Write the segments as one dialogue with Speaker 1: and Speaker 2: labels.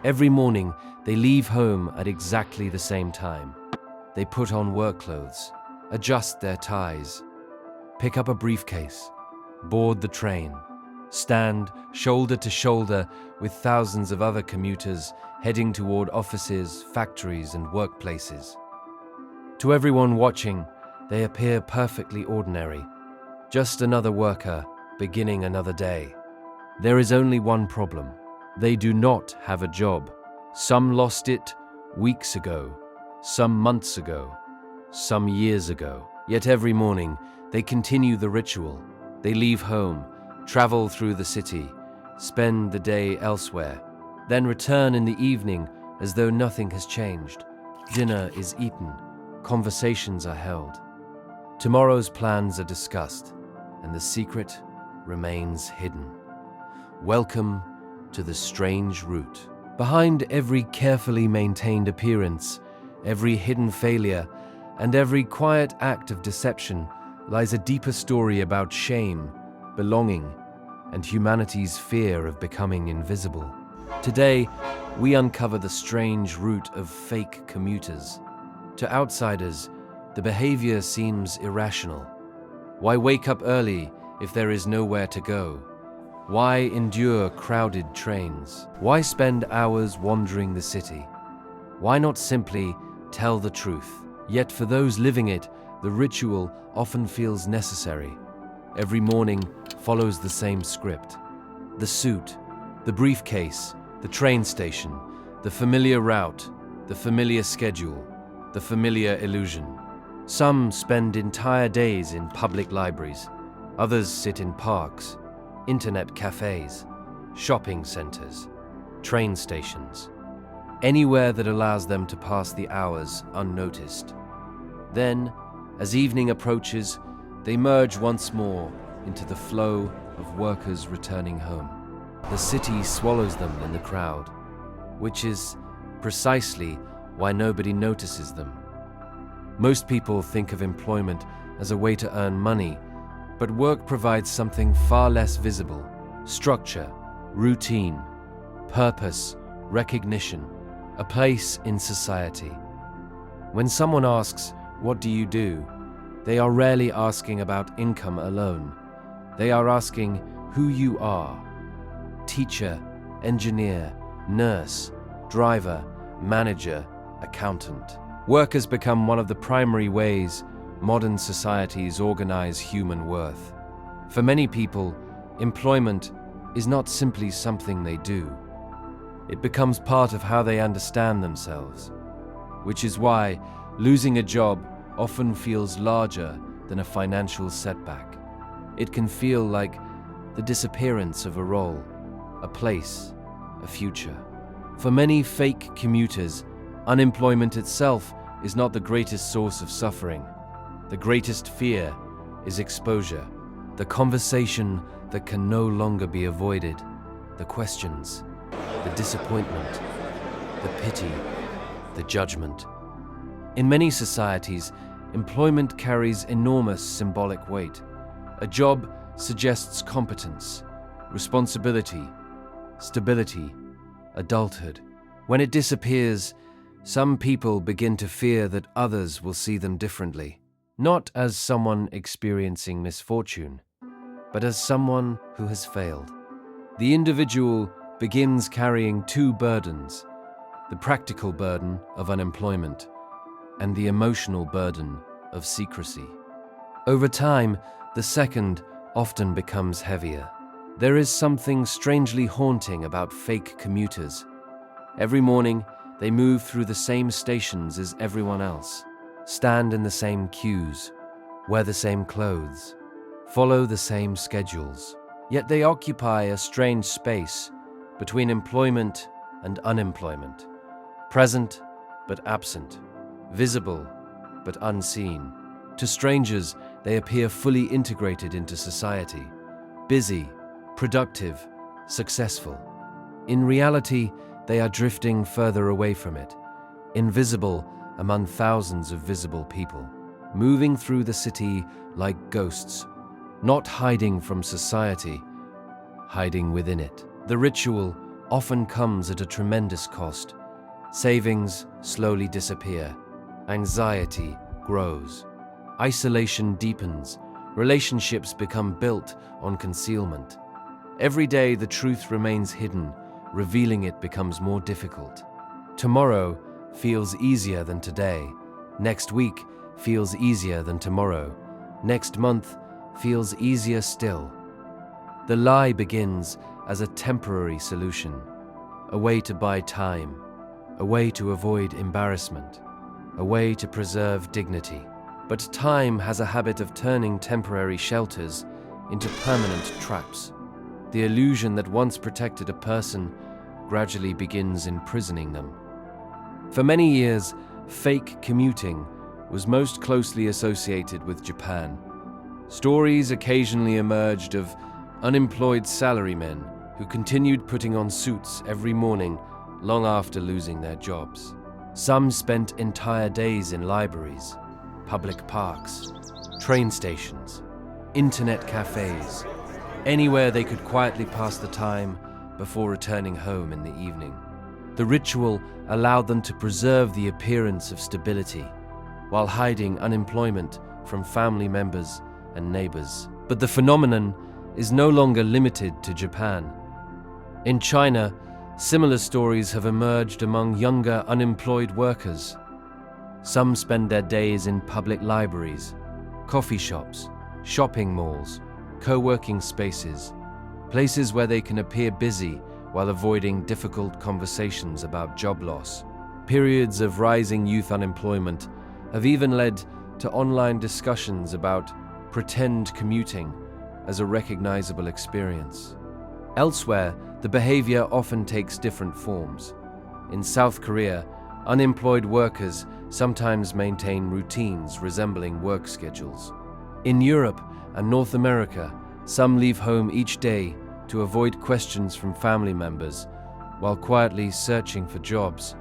Speaker 1: Every morning, they leave home at exactly the same time. They put on work clothes, adjust their ties, pick up a briefcase, board the train, stand shoulder to shoulder with thousands of other commuters heading toward offices, factories, and workplaces. To everyone watching, they appear perfectly ordinary, just another worker beginning another day. There is only one problem. They do not have a job. Some lost it weeks ago, some months ago, some years ago. Yet every morning, they continue the ritual. They leave home, travel through the city, spend the day elsewhere, then return in the evening as though nothing has changed. Dinner is eaten, conversations are held. Tomorrow's plans are discussed, and the secret remains hidden. Welcome to the strange route. Behind every carefully maintained appearance, every hidden failure, and every quiet act of deception lies a deeper story about shame, belonging, and humanity's fear of becoming invisible. Today, we uncover the strange route of fake commuters. To outsiders, the behavior seems irrational. Why wake up early if there is nowhere to go? Why endure crowded trains? Why spend hours wandering the city? Why not simply tell the truth? Yet for those living it, the ritual often feels necessary. Every morning follows the same script. The suit, the briefcase, the train station, the familiar route, the familiar schedule, the familiar illusion. Some spend entire days in public libraries. Others sit in parks, internet cafes, shopping centers, train stations, anywhere that allows them to pass the hours unnoticed. Then, as evening approaches, they merge once more into the flow of workers returning home. The city swallows them in the crowd, which is precisely why nobody notices them. Most people think of employment as a way to earn money, but work provides something far less visible: structure, routine, purpose, recognition, a place in society. When someone asks, "What do you do?" they are rarely asking about income alone. They are asking who you are. Teacher, engineer, nurse, driver, manager, accountant. Work has become one of the primary ways modern societies organize human worth. For many people, employment is not simply something they do. It becomes part of how they understand themselves, which is why losing a job often feels larger than a financial setback. It can feel like the disappearance of a role, a place, a future. For many fake commuters, unemployment itself is not the greatest source of suffering. The greatest fear is exposure, the conversation that can no longer be avoided, the questions, the disappointment, the pity, the judgment. In many societies, employment carries enormous symbolic weight. A job suggests competence, responsibility, stability, adulthood. When it disappears, some people begin to fear that others will see them differently, not as someone experiencing misfortune, but as someone who has failed. The individual begins carrying two burdens: the practical burden of unemployment and the emotional burden of secrecy. Over time, the second often becomes heavier. There is something strangely haunting about fake commuters. Every morning, they move through the same stations as everyone else, stand in the same queues, wear the same clothes, follow the same schedules. Yet they occupy a strange space between employment and unemployment, present but absent, visible but unseen. To strangers, they appear fully integrated into society, busy, productive, successful. In reality, they are drifting further away from it, invisible among thousands of visible people, moving through the city like ghosts, not hiding from society, hiding within it. The ritual often comes at a tremendous cost. Savings slowly disappear. Anxiety grows. Isolation deepens. Relationships become built on concealment. Every day the truth remains hidden. Revealing it becomes more difficult. Tomorrow feels easier than today. Next week feels easier than tomorrow. Next month feels easier still. The lie begins as a temporary solution, a way to buy time, a way to avoid embarrassment, a way to preserve dignity. But time has a habit of turning temporary shelters into permanent traps. The illusion that once protected a person gradually begins imprisoning them. For many years, fake commuting was most closely associated with Japan. Stories occasionally emerged of unemployed salarymen who continued putting on suits every morning long after losing their jobs. Some spent entire days in libraries, public parks, train stations, internet cafés, anywhere they could quietly pass the time before returning home in the evening. The ritual allowed them to preserve the appearance of stability while hiding unemployment from family members and neighbors. But the phenomenon is no longer limited to Japan. In China, similar stories have emerged among younger unemployed workers. Some spend their days in public libraries, coffee shops, shopping malls, co-working spaces, places where they can appear busy while avoiding difficult conversations about job loss. Periods of rising youth unemployment have even led to online discussions about pretend commuting as a recognizable experience. Elsewhere, the behavior often takes different forms. In South Korea, unemployed workers sometimes maintain routines resembling work schedules. In Europe and North America, some leave home each day to avoid questions from family members while quietly searching for jobs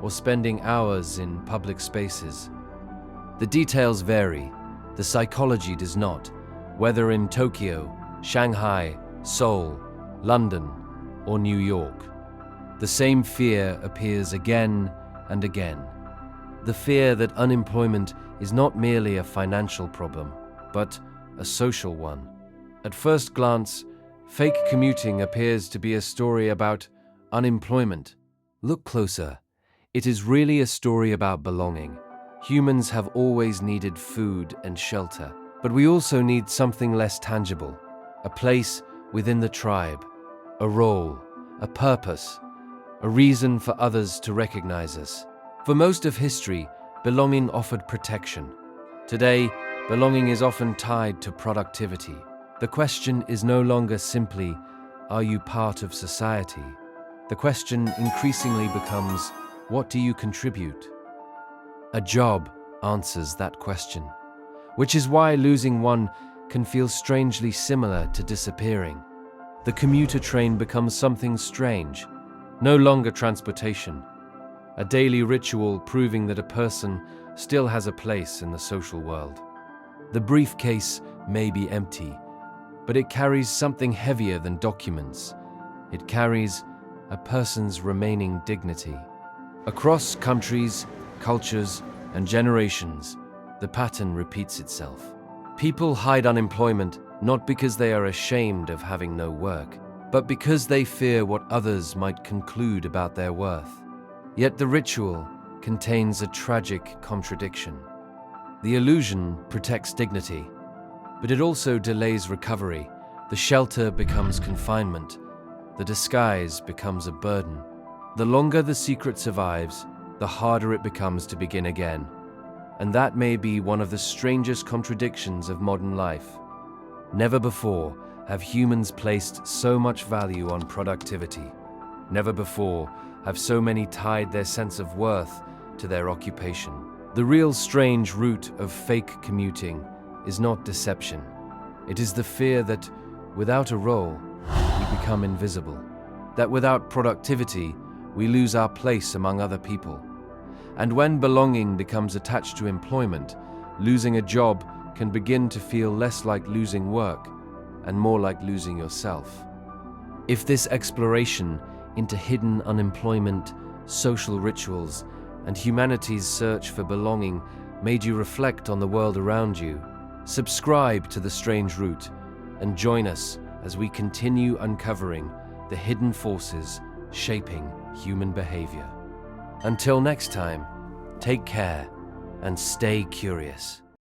Speaker 1: or spending hours in public spaces. The details vary. The psychology does not, whether in Tokyo, Shanghai, Seoul, London, or New York. The same fear appears again and again. The fear that unemployment is not merely a financial problem, but a social one. At first glance, fake commuting appears to be a story about unemployment. Look closer. It is really a story about belonging. Humans have always needed food and shelter, but we also need something less tangible, a place within the tribe, a role, a purpose, a reason for others to recognize us. For most of history, belonging offered protection. Today, belonging is often tied to productivity. The question is no longer simply, are you part of society? The question increasingly becomes, what do you contribute? A job answers that question, which is why losing one can feel strangely similar to disappearing. The commuter train becomes something strange, no longer transportation, a daily ritual proving that a person still has a place in the social world. The briefcase may be empty, but it carries something heavier than documents. It carries a person's remaining dignity. Across countries, cultures, and generations, the pattern repeats itself. People hide unemployment not because they are ashamed of having no work, but because they fear what others might conclude about their worth. Yet the ritual contains a tragic contradiction. The illusion protects dignity, but it also delays recovery. The shelter becomes confinement. The disguise becomes a burden. The longer the secret survives, the harder it becomes to begin again. And that may be one of the strangest contradictions of modern life. Never before have humans placed so much value on productivity. Never before have so many tied their sense of worth to their occupation. The real strange root of fake commuting is not deception. It is the fear that without a role, we become invisible. That without productivity, we lose our place among other people. And when belonging becomes attached to employment, losing a job can begin to feel less like losing work and more like losing yourself. If this exploration into hidden unemployment, social rituals, and humanity's search for belonging made you reflect on the world around you, subscribe to The Strange Root and join us as we continue uncovering the hidden forces shaping human behavior. Until next time, take care and stay curious.